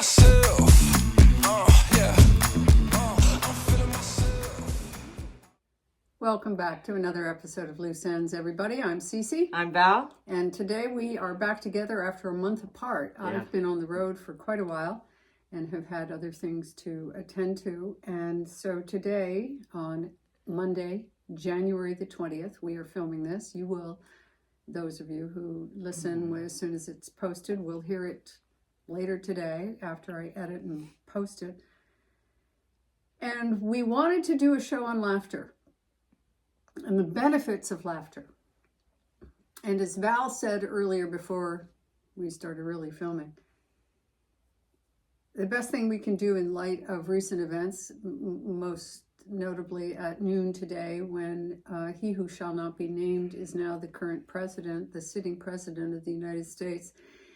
myself. Yeah. I'm feeling myself. Welcome back to another episode of Loose Ends, everybody. I'm Cece. I'm Val. And today we are back together after a month apart. Yeah. I've been on the road for quite a while and have had other things to attend to. And so today, on Monday, January the 20th, we are filming this. You will, those of you who listen as soon as it's posted, will hear it later today after I edit and post it. And we wanted to do a show on laughter and the benefits of laughter. And as Val said earlier before we started really filming, the best thing we can do in light of recent events, most notably at noon today, when he who shall not be named is now the current president, the sitting president of the United States,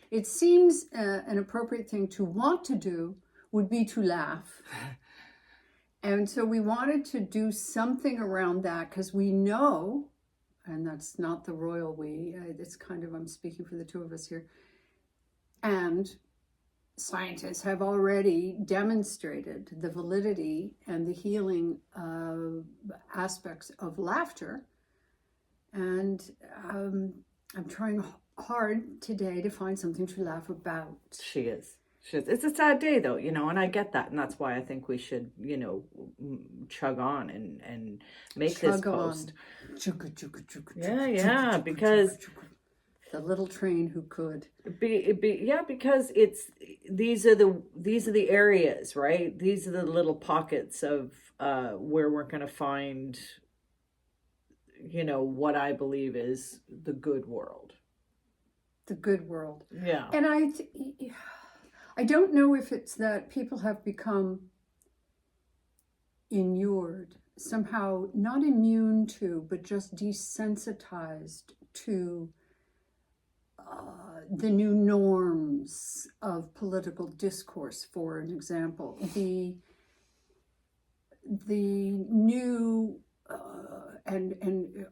it seems an appropriate thing to want to do would be to laugh. And so we wanted to do something around that because we know, and that's not the royal we, it's kind of, I'm speaking for the two of us here, and scientists have already demonstrated the validity and the healing aspects of laughter. And I'm trying hard today to find something to laugh about. She is. It's a sad day though, and I get that. And that's why I think we should, chug on and make this post. Yeah, because the little train who could. Because these are the areas, right? These are the little pockets of where we're going to find, what I believe is the good world. The good world. Yeah. And I don't know if it's that people have become inured, somehow not immune to, but just desensitized to the new norms of political discourse. For an example, the new and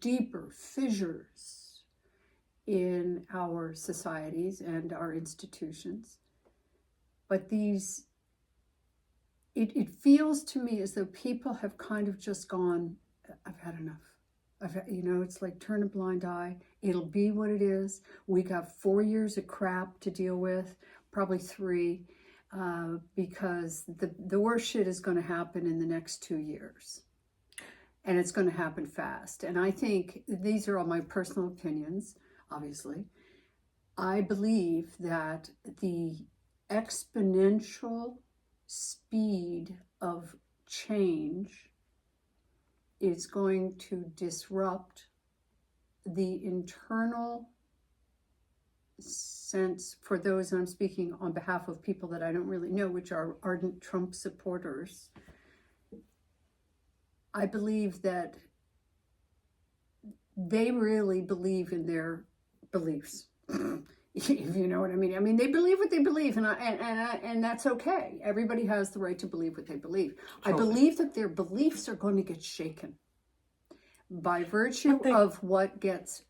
deeper fissures in our societies and our institutions. But it feels to me as though people have kind of just gone, I've had enough. It's like turn a blind eye. It'll be what it is. We got 4 years of crap to deal with, probably 3, because the worst shit is going to happen in the next 2 years. And it's going to happen fast. And I think these are all my personal opinions, obviously. I believe that the exponential speed of change is going to disrupt the internal sense, for those, and I'm speaking on behalf of people that I don't really know, which are ardent Trump supporters. I believe that they really believe in their beliefs. If you know what I mean. I mean, they believe what they believe, and that's okay. Everybody has the right to believe what they believe. Totally. I believe that their beliefs are going to get shaken by virtue of what gets.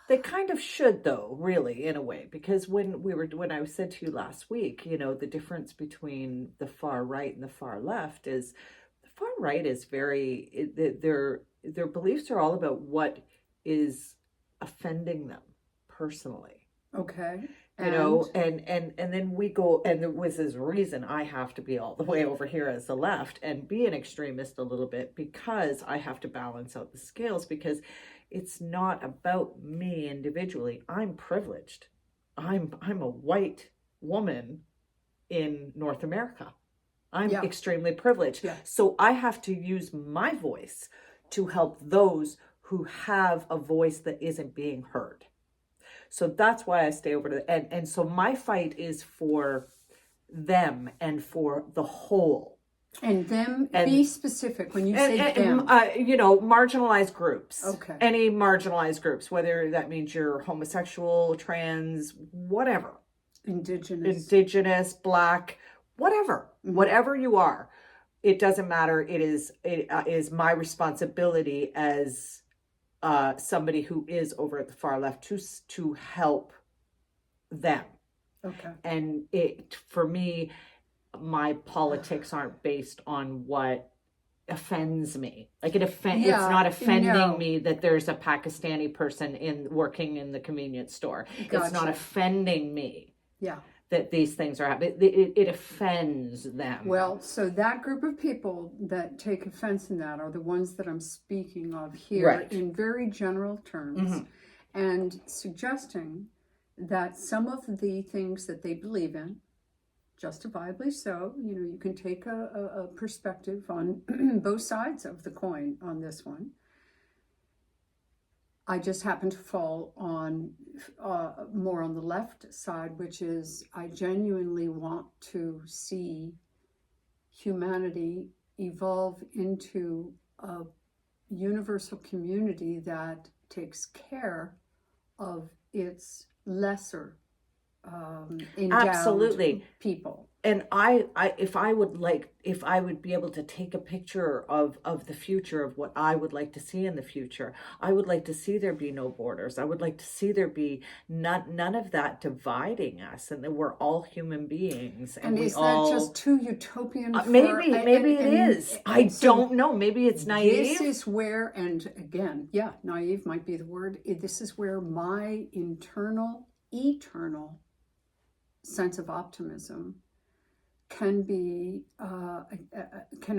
They kind of should, though, really, in a way, because when I said to you last week, the difference between the far right and the far left is the far right is their beliefs are all about what is offending them personally. Okay. And then we go, and there was this reason I have to be all the way over here as the left and be an extremist a little bit, because I have to balance out the scales, because it's not about me individually. I'm privileged. I'm a white woman in North America. I'm extremely privileged. Yeah. So I have to use my voice to help those who have a voice that isn't being heard. So that's why I stay over to and so my fight is for them and for the whole. And them, be specific when you say them. Marginalized groups. Okay. Any marginalized groups, whether that means you're homosexual, trans, whatever. Indigenous, Black, whatever. Mm-hmm. Whatever you are, it doesn't matter. It is my responsibility as somebody who is over at the far left to help them. Okay. And for me, my politics aren't based on what offends me. Like it's not offending me that there's a Pakistani person working in the convenience store. It's not Gotcha. offending me Yeah. that these things are happening. It offends them. Well, so that group of people that take offense in that are the ones that I'm speaking of here Right. in very general terms, and suggesting that some of the things that they believe in, justifiably so, you can take a perspective on both sides of the coin on this one. I just happen to fall on more on the left side, which is I genuinely want to see humanity evolve into a universal community that takes care of its lesser endowed Absolutely. people. And if I would be able to take a picture of the future of what I would like to see in the future, I would like to see there be no borders. I would like to see there be none of that dividing us, and that we're all human beings. And we is all, that just too utopian? Maybe it is. I don't know. Maybe it's naive. This is where, and again, naive might be the word. This is where my eternal sense of optimism can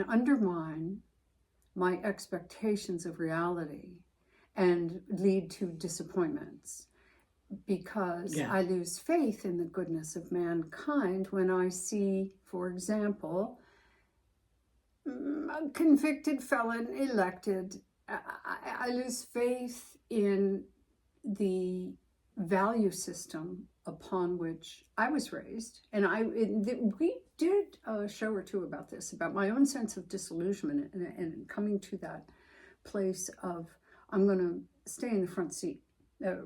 undermine my expectations of reality and lead to disappointments, because I lose faith in the goodness of mankind when I see, for example, a convicted felon elected. I lose faith in the value system upon which I was raised. And we did a show or two about this, about my own sense of disillusionment and coming to that place of, I'm going to stay in the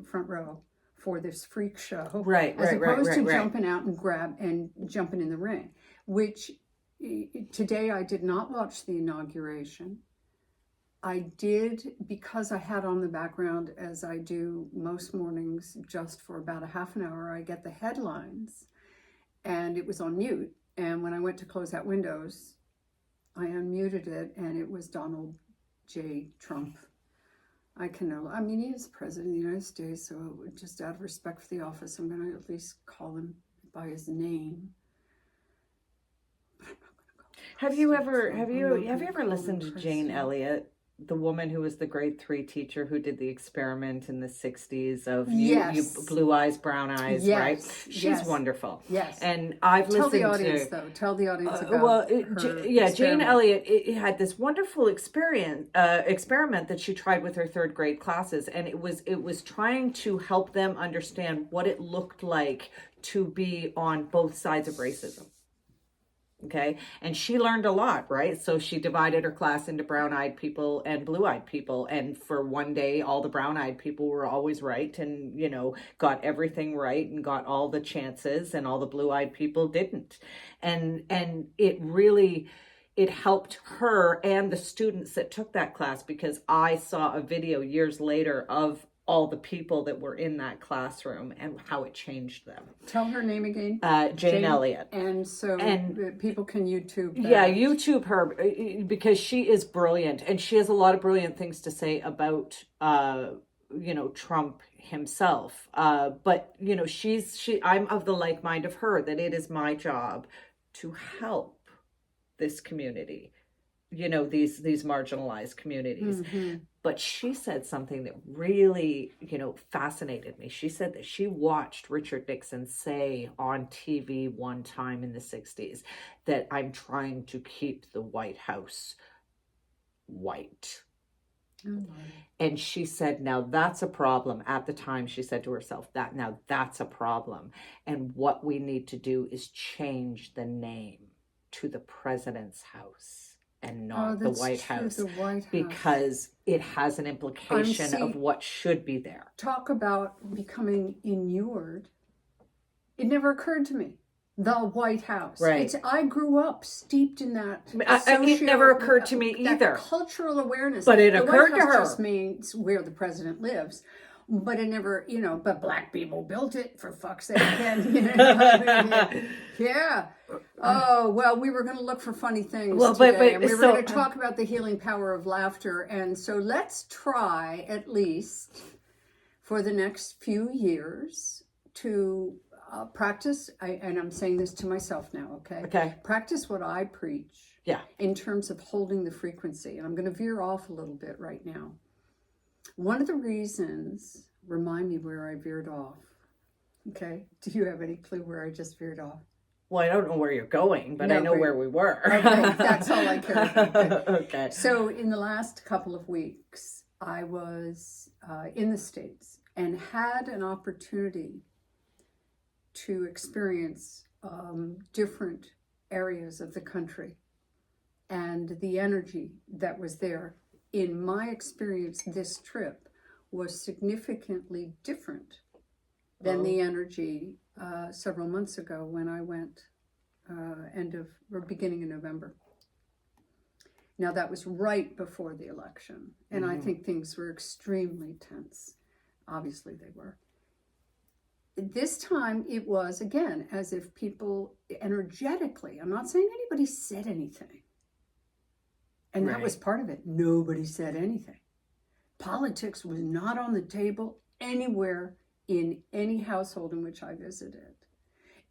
front row for this freak show, as opposed to jumping out and jumping in the ring, which today I did not watch the inauguration. I did, because I had on the background, as I do most mornings, just for about a half an hour, I get the headlines, and it was on mute. And when I went to close out Windows, I unmuted it, and it was Donald J. Trump. He is president of the United States, so just out of respect for the office, I'm going to at least call him by his name. But I'm not going to go. Have you ever listened to Jane Elliott, the woman who was the grade 3 teacher who did the experiment in the 60s of you blue eyes, brown eyes, right? She's wonderful. Yes. And I've listened to... Tell the audience about her Jane Elliott had this wonderful experiment that she tried with her 3rd grade classes, and it was trying to help them understand what it looked like to be on both sides of racism. Okay. And she learned a lot, right? So she divided her class into brown-eyed people and blue-eyed people. And for one day, all the brown-eyed people were always right and, got everything right and got all the chances, and all the blue-eyed people didn't. And it helped her and the students that took that class, because I saw a video years later of all the people that were in that classroom and how it changed them. Tell her name again. Jane Elliott. And people can YouTube that. Yeah, YouTube her, because she is brilliant, and she has a lot of brilliant things to say about Trump himself. But I'm of the like mind of her, that it is my job to help this community, these marginalized communities. Mm-hmm. But she said something that really, fascinated me. She said that she watched Richard Nixon say on TV one time in the 60s that I'm trying to keep the White House white. Mm-hmm. And she said, now that's a problem. At the time, she said to herself, that's a problem. And what we need to do is change the name to the President's House and not the White House, because it has an implication of what should be there. Talk about becoming inured. It never occurred to me. The White House. Right. I grew up steeped in that. It never occurred to me either. Cultural awareness. But it occurred to her. Just means where the president lives. but it never, but black people built it, for fuck's sake. And, yeah. Oh, well, we were going to look for funny things today, and we were going to talk about the healing power of laughter. And so let's try, at least for the next few years, to practice, and I'm saying this to myself now, okay? Okay. Practice what I preach. Yeah. In terms of holding the frequency. And I'm going to veer off a little bit right now. One of the reasons, remind me where I veered off. Okay. Do you have any clue where I just veered off? Well, I don't know where you're going, but I know where we were. Okay. That's all I care about. Okay. So in the last couple of weeks, I was in the States and had an opportunity to experience different areas of the country. And the energy that was there, in my experience, this trip was significantly different than the energy several months ago when I went beginning of November. Now that was right before the election, and I think things were extremely tense. Obviously they were. This time it was, again, as if people energetically, I'm not saying anybody said anything. And that was part of it. Nobody said anything. Politics was not on the table anywhere in any household in which I visited.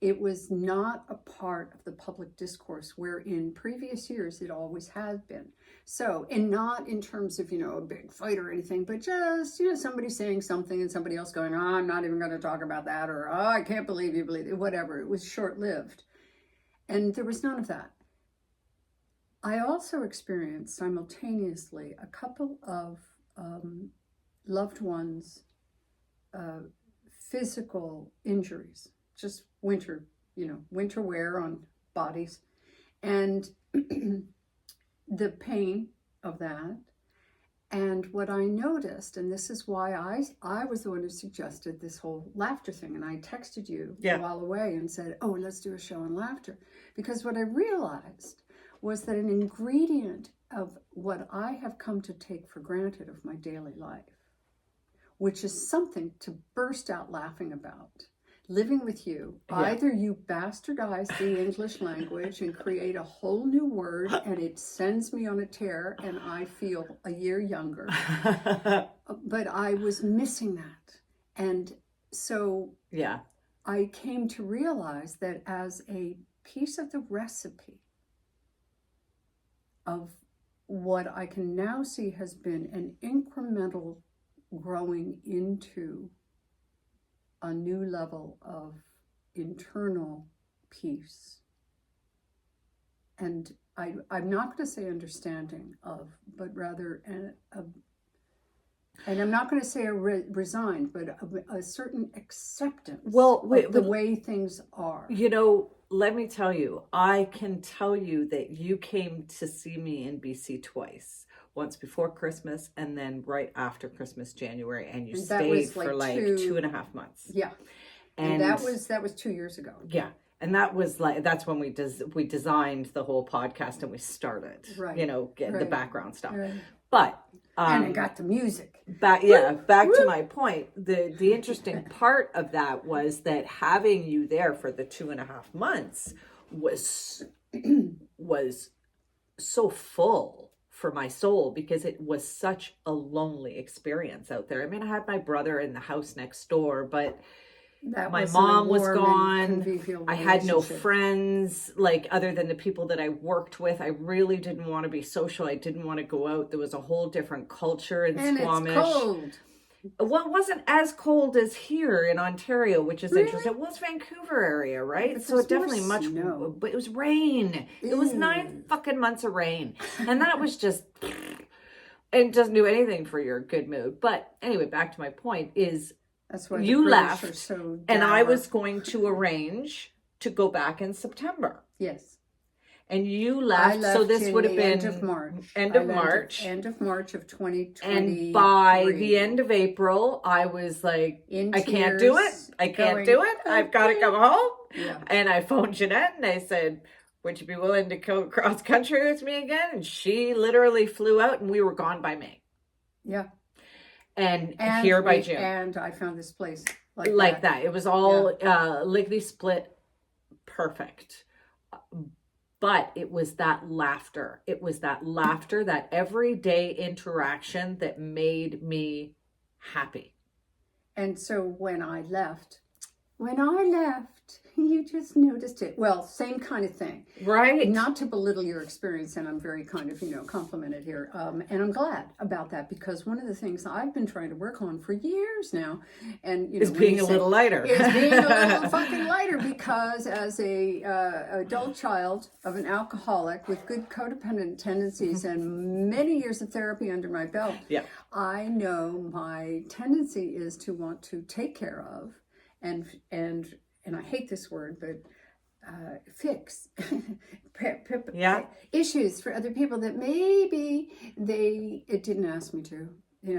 It was not a part of the public discourse where in previous years it always has been. So, and not in terms of, a big fight or anything, but just, somebody saying something and somebody else going, I'm not even going to talk about that, or, I can't believe you believe it, whatever. It was short-lived. And there was none of that. I also experienced simultaneously a couple of loved ones' physical injuries, just winter wear on bodies, and the pain of that. And what I noticed, and this is why I was the one who suggested this whole laughter thing, and I texted you a while away and said, let's do a show on laughter. Because what I realized was that an ingredient of what I have come to take for granted of my daily life, which is something to burst out laughing about, living with you, either you bastardize the English language and create a whole new word and it sends me on a tear and I feel a year younger. But I was missing that. And so I came to realize that as a piece of the recipe of what I can now see has been an incremental growing into a new level of internal peace. And I'm not going to say understanding of, but rather, and I'm not going to say resigned, but a certain acceptance of the way things are. Let me tell you, I can tell you that you came to see me in BC twice. Once before Christmas and then right after Christmas, January, and you stayed for 2.5 months. Yeah. And that was 2 years ago. Yeah. And that's when we designed the whole podcast and we started, the background stuff. Right. But and I got the music. Back to my point. The interesting part of that was that having you there for the 2.5 months was so full for my soul, because it was such a lonely experience out there. I mean, I had my brother in the house next door, but my mom was gone. I had no friends, other than the people that I worked with. I really didn't want to be social. I didn't want to go out. There was a whole different culture in Squamish. It's cold. Well, it wasn't as cold as here in Ontario, which is interesting. It was Vancouver area, right? But so it definitely snow. But it was rain. Ew. It was 9 fucking months of rain. And that was just, it doesn't do anything for your good mood. But anyway, back to my point is, that's why you left, and I was going to arrange to go back in September. Yes. And you left, so this would have been end of March. End of March of 2020. And by the end of April, I was like, I can't do it. I've got to come home. Yeah. And I phoned Jeanette and I said, would you be willing to go cross country with me again? And she literally flew out and we were gone by May. Yeah. and here by June. And I found this place like that. It was all lickety split, perfect. But it was that laughter. It was that laughter, that everyday interaction that made me happy. And so when I left, you just noticed it. Well, same kind of thing. Right. Not to belittle your experience, and I'm very kind of, complimented here. And I'm glad about that, because one of the things I've been trying to work on for years now, and is being a little lighter. Is being a little fucking lighter, because as a adult child of an alcoholic with good codependent tendencies and many years of therapy under my belt, I know my tendency is to want to take care of and I hate this word, but fix issues for other people that maybe it didn't ask me to,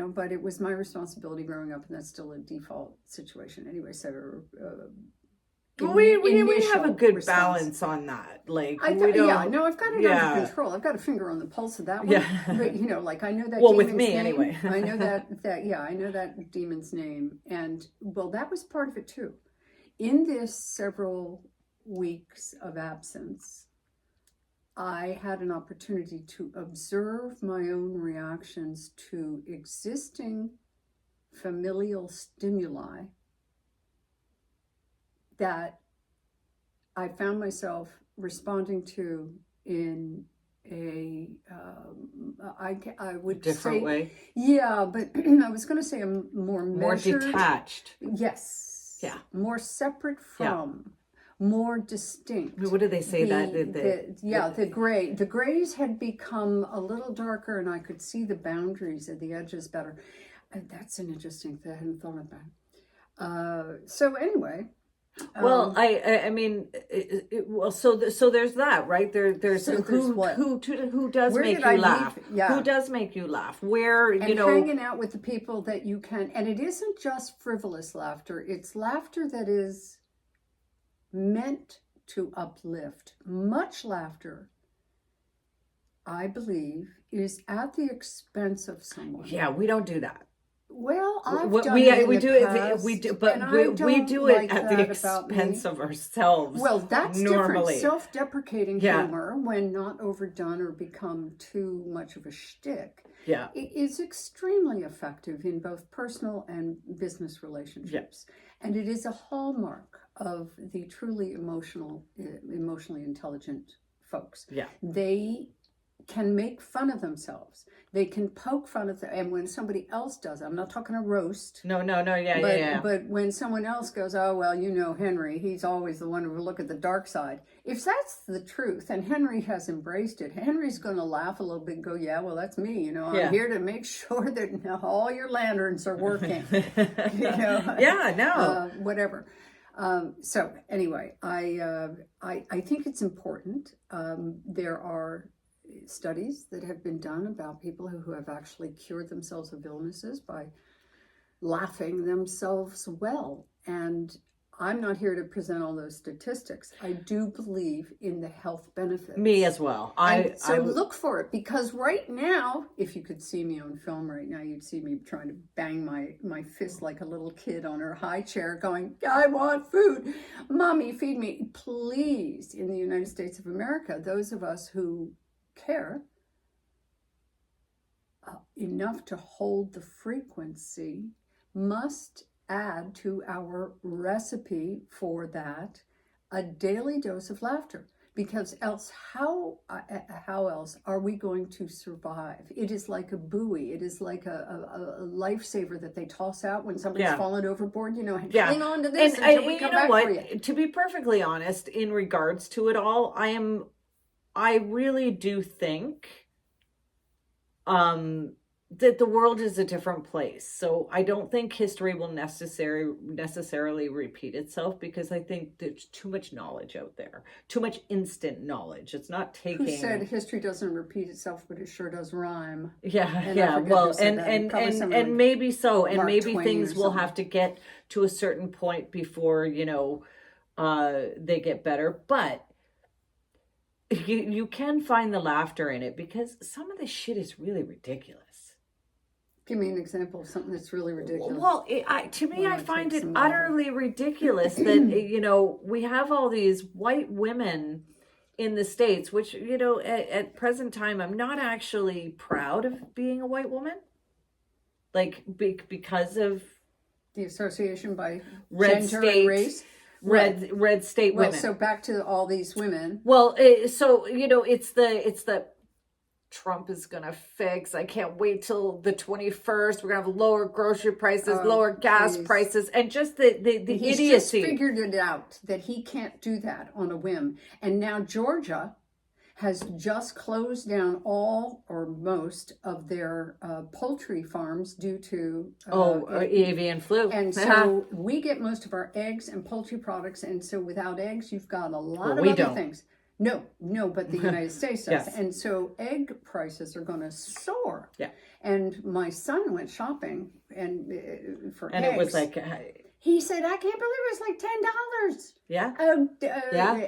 but it was my responsibility growing up, and that's still a default situation anyway. So we have a good balance on that. Like, I've got it under control. I've got a finger on the pulse of that one. Yeah. But like, I know that. Well, with me name. anyway. I know that I know that demon's name, and that was part of it too. In this several weeks of absence, I had an opportunity to observe my own reactions to existing familial stimuli that I found myself responding to in a I would different say, way. Yeah, but I was going to say a more measured, more detached. Yes. Yeah. More separate from, more distinct. What do they say the grays had become a little darker, and I could see the boundaries of the edges better. And that's an interesting thing I hadn't thought about. So anyway. Well, I mean, so there's that, right? There's who does make you laugh? Yeah. Who does make you laugh? Where, hanging out with the people that you can, and it isn't just frivolous laughter. It's laughter that is meant to uplift. Much laughter, I believe, is at the expense of someone. Yeah, we don't do that. Well, we do it at the expense of ourselves. Well, that's normally different. Self-deprecating humor, when not overdone or become too much of a shtick, is extremely effective in both personal and business relationships, and it is a hallmark of the truly emotionally intelligent folks. Yeah, they can make fun of themselves. They can poke fun at them, and when somebody else does, I'm not talking a roast. No, But when someone else goes, oh, well, Henry, he's always the one who will look at the dark side. If that's the truth, and Henry has embraced it, Henry's going to laugh a little bit and go, yeah, well, that's me. I'm here to make sure that all your lanterns are working. Whatever. So anyway, I think it's important. There are studies that have been done about people who have actually cured themselves of illnesses by laughing themselves well. And I'm not here to present all those statistics. I do believe in the health benefits. Me as well. So look for it, because right now, if you could see me on film right now, you'd see me trying to bang my fist like a little kid on her high chair going, I want food. Mommy, feed me. Please, in the United States of America, those of us who care enough to hold the frequency must add to our recipe for that a daily dose of laughter, because else how else are we going to survive? It is like a buoy. It is like a lifesaver that they toss out when somebody's fallen overboard. Hang on to this until we come back for you. To be perfectly honest, in regards to it all, I really do think that the world is a different place. So I don't think history will necessarily repeat itself, because I think there's too much knowledge out there, too much instant knowledge. It's not taking. Who said history doesn't repeat itself, but it sure does rhyme? Well, and maybe so, and maybe things will have to get to a certain point before they get better, but. You can find the laughter in it, because some of the shit is really ridiculous. Give me an example of something that's really ridiculous. Well, to me, Well, I it find takes it some water. utterly ridiculous that, we have all these white women in the States, which, at present time, I'm not actually proud of being a white woman. Like, because of The association by red gender state, and race. red state Well, women. so back to all these women. Well, so, it's the Trump is going to fix. I can't wait till the 21st. We're going to have lower grocery prices, lower gas prices, and just the He's idiocy. just figured it out that he can't do that on a whim. And now Georgia has just closed down all or most of their poultry farms due to avian flu. And so we get most of our eggs and poultry products. And so without eggs, you've got a lot of other things. No, but the United States does. Yes. And so egg prices are going to soar. Yeah. And my son went shopping and for eggs. It was like... he said, I can't believe it's like $10. Yeah.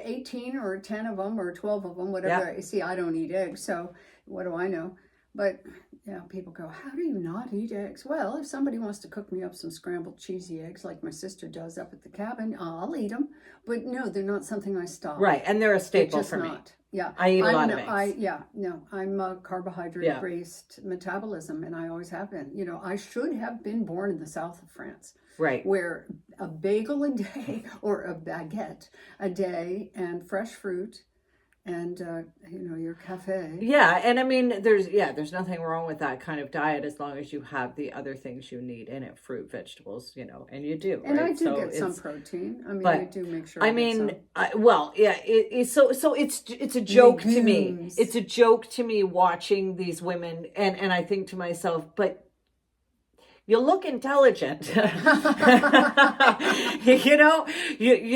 18 or 10 of them or 12 of them, whatever. Yeah. See, I don't eat eggs, so what do I know? But people go, how do you not eat eggs? Well, if somebody wants to cook me up some scrambled cheesy eggs like my sister does up at the cabin, I'll eat them. But no, they're not something I stop. Right, and they're a staple just for me. Not. Yeah, I eat a lot of eggs. I'm a carbohydrate-based metabolism, and I always have been. I should have been born in the south of France. Right. Where a bagel a day or a baguette a day and fresh fruit and your cafe. Yeah, and I mean there's nothing wrong with that kind of diet as long as you have the other things you need in it, fruit, vegetables, and you do. And right? I do get some protein. I mean, but, I do make sure. It's a joke to me. It's a joke to me watching these women, and I think to myself, but you look intelligent. You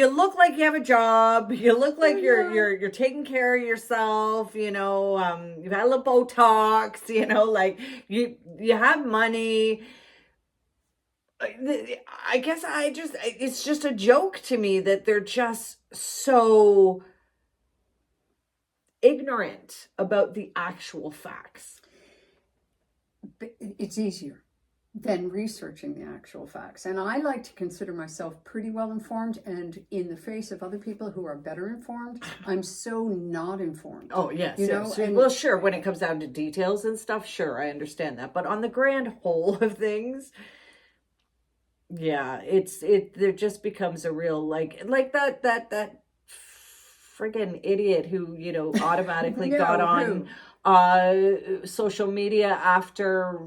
look like you have a job. You look like you're taking care of yourself. You've had a little Botox. Like you have money. I guess it's just a joke to me that they're just so ignorant about the actual facts. But it's easier than researching the actual facts. And I like to consider myself pretty well informed, and in the face of other people who are better informed, I'm so not informed. Oh, yes. Well, sure, when it comes down to details and stuff, sure, I understand that. But on the grand whole of things, yeah, there just becomes a real, like that friggin' idiot who, automatically got on social media after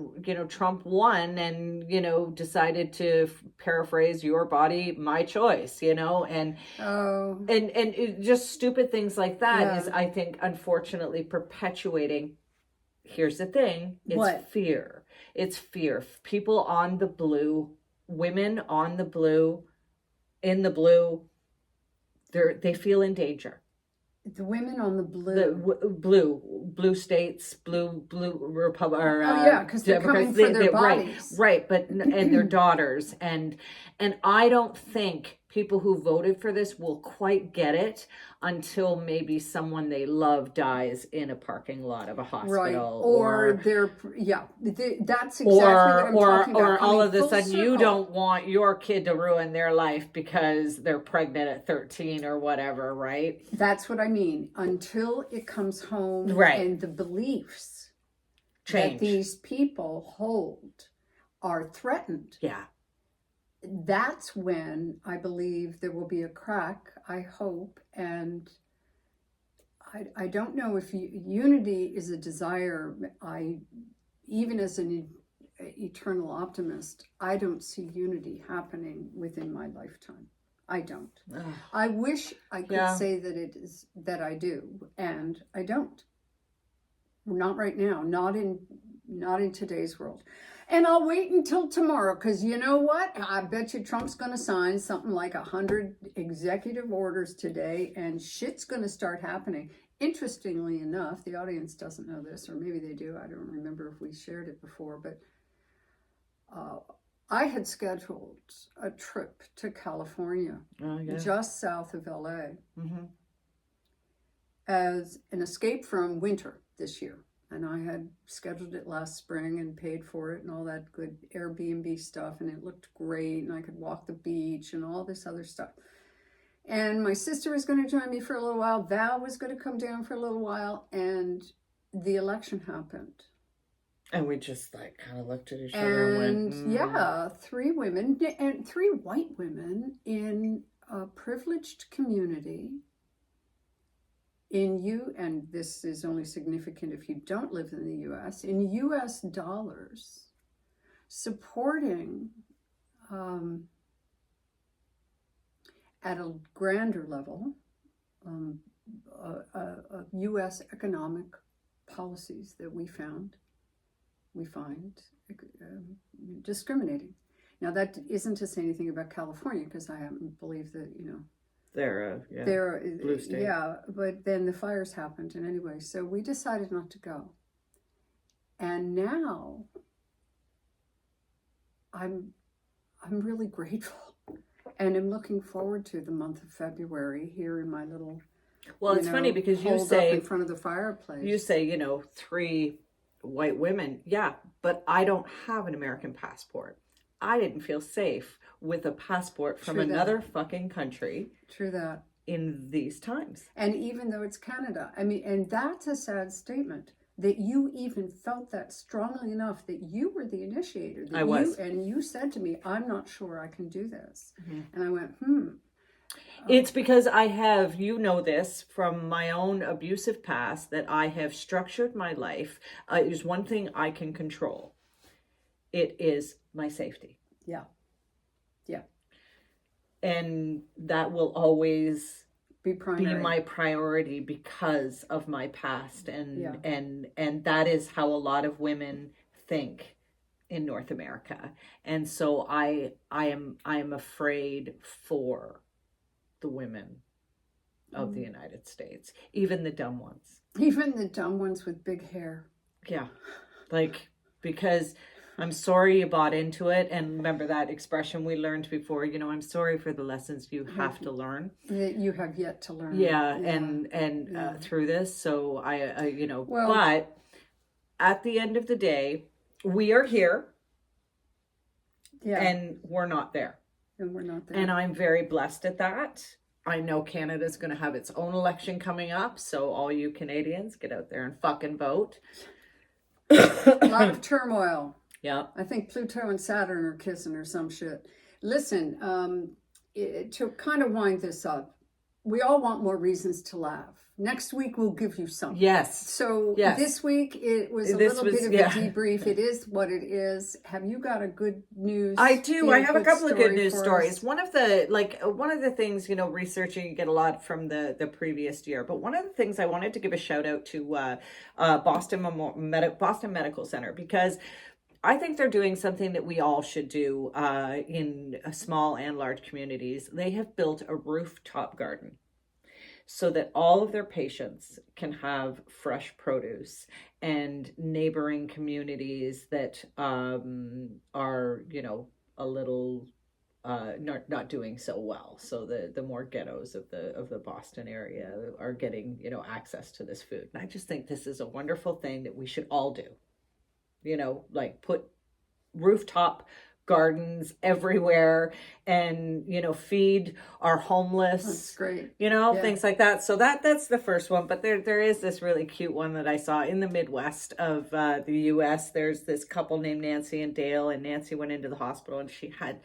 Trump won and decided to paraphrase "your body, my choice," and just stupid things like that is, I think, unfortunately perpetuating. Here's the thing: fear. It's fear. People on the blue, women on the blue, in the blue, they feel in danger. The women on the blue, blue states, blue republic. Because they're coming for their bodies, right. But and their daughters, and I don't think people who voted for this will quite get it until maybe someone they love dies in a parking lot of a hospital, right? Or that's exactly what I'm talking about. Or all of a sudden circle. You don't want your kid to ruin their life because they're pregnant at 13 or whatever, right? That's what I mean. Until it comes home, right, and the beliefs change that these people hold are threatened. Yeah. That's when I believe there will be a crack, I hope. And I don't know if unity is a desire. Even as an eternal optimist, I don't see unity happening within my lifetime. I don't. Ugh. I wish I could say that I do, and I don't. Not right now, not in today's world. And I'll wait until tomorrow, because you know what? I bet you Trump's going to sign something like 100 executive orders today, and shit's going to start happening. Interestingly enough, the audience doesn't know this, or maybe they do. I don't remember if we shared it before, but I had scheduled a trip to California, just south of LA, as an escape from winter this year. And I had scheduled it last spring and paid for it and all that good Airbnb stuff. And it looked great. And I could walk the beach and all this other stuff. And my sister was going to join me for a little while. Val was going to come down for a little while. And the election happened. And we just like kind of looked at each other and went, yeah, 3 women and 3 white women in a privileged community and this is only significant if you don't live in the US, in US dollars, supporting at a grander level US economic policies that we find discriminating. Now that isn't to say anything about California, because I happen to believe that, they're blue state. Yeah, but then the fires happened, and anyway, so we decided not to go. And now I'm really grateful, and I'm looking forward to the month of February here in my little. Well, it's funny because you holed say up in front of the fireplace. You say 3 white women, yeah, but I don't have an American passport. I didn't feel safe with a passport from another fucking country. True that. In these times. And even though it's Canada, I mean, and that's a sad statement that you even felt that strongly enough that you were the initiator. That I was. And you said to me, I'm not sure I can do this. Mm-hmm. And I went, It's because I have, this from my own abusive past, that I have structured my life. There's one thing I can control. It is my safety. Yeah. Yeah. And that will always be my priority because of my past. And that is how a lot of women think in North America. And so I am afraid for the women of the United States, even the dumb ones. Even the dumb ones with big hair. Yeah. Because I'm sorry you bought into it. And remember that expression we learned before, I'm sorry for the lessons you have to learn. That you have yet to learn. Yeah. And through this. So but at the end of the day, we are here. Yeah. And we're not there. And we're not there. And I'm very blessed at that. I know Canada's going to have its own election coming up. So all you Canadians, get out there and fucking vote. A lot of turmoil. Yeah. I think Pluto and Saturn are kissing or some shit. Listen, to kind of wind this up, we all want more reasons to laugh. Next week, we'll give you something. Yes. So this week, it was a little bit of a debrief. It is what it is. Have you got a good news? I do. I have a couple of good news stories. One of the things, researching, you get a lot from the previous year. But one of the things I wanted to give a shout out to Boston Medical Center, because I think they're doing something that we all should do in small and large communities. They have built a rooftop garden so that all of their patients can have fresh produce, and neighboring communities that are, a little not doing so well. So the more ghettos of the Boston area are getting, access to this food. And I just think this is a wonderful thing that we should all do. Put rooftop gardens everywhere and, feed our homeless. That's great. Things like that. So that's the first one. But there is this really cute one that I saw in the Midwest of the US. There's this couple named Nancy and Dale, and Nancy went into the hospital and she had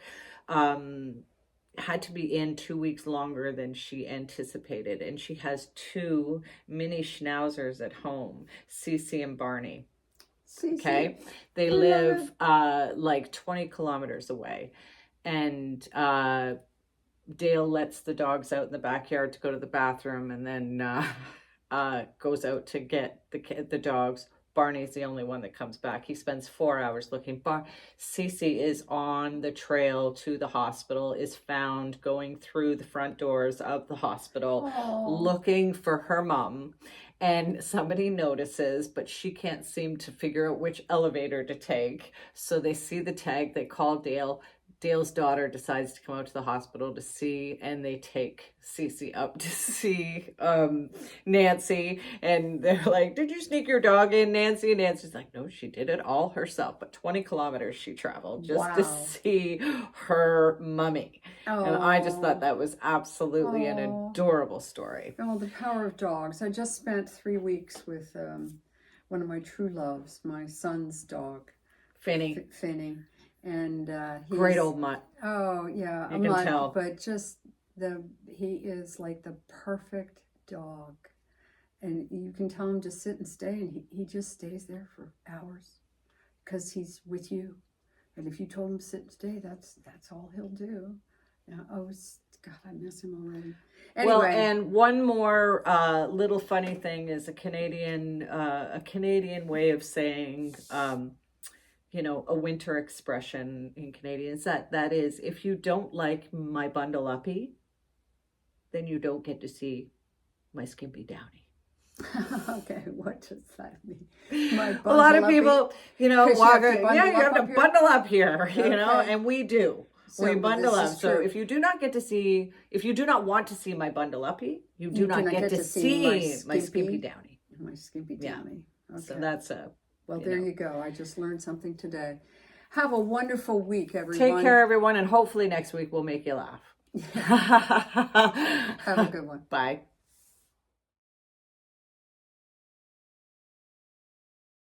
to be in 2 weeks longer than she anticipated. And she has 2 mini schnauzers at home, Cece and Barney. Okay, they live 20 kilometers away, and Dale lets the dogs out in the backyard to go to the bathroom, and then goes out to get the dogs. Barney's the only one that comes back. He spends 4 hours looking. Cece is on the trail to the hospital, is found going through the front doors of the hospital, looking for her mom. And somebody notices, but she can't seem to figure out which elevator to take. So they see the tag, they call Dale. Dale's daughter decides to come out to the hospital to see, and they take Cece up to see Nancy, and they're like, "Did you sneak your dog in, Nancy?" And Nancy's like, "No, she did it all herself." But 20 kilometers she traveled just to see her mummy. And I just thought that was absolutely an adorable story. Oh, the power of dogs. I just spent 3 weeks with one of my true loves, my son's dog, Finny. And he's, great old mutt. Oh yeah, You can tell. But just he is like the perfect dog, and you can tell him to sit and stay, and he just stays there for hours, because he's with you. And if you told him to sit and stay, that's all he'll do. Yeah. Oh God, I miss him already. Anyway. Well, and one more little funny thing is a Canadian way of saying. A winter expression in Canadian is that is, if you don't like my bundle uppy, then you don't get to see my skimpy downy. Okay, what does that mean? A lot of people, walk, you have to bundle up here, Okay. And we do. So we bundle this up. is So true. if you do not want to see my bundle uppy, you do not get to see my skimpy downy. My skimpy Yeah. downy. Okay. So that's a. Well, there you go. I just learned something today. Have a wonderful week, everyone. Take care, everyone, and hopefully next week we'll make you laugh. Have a good one. Bye.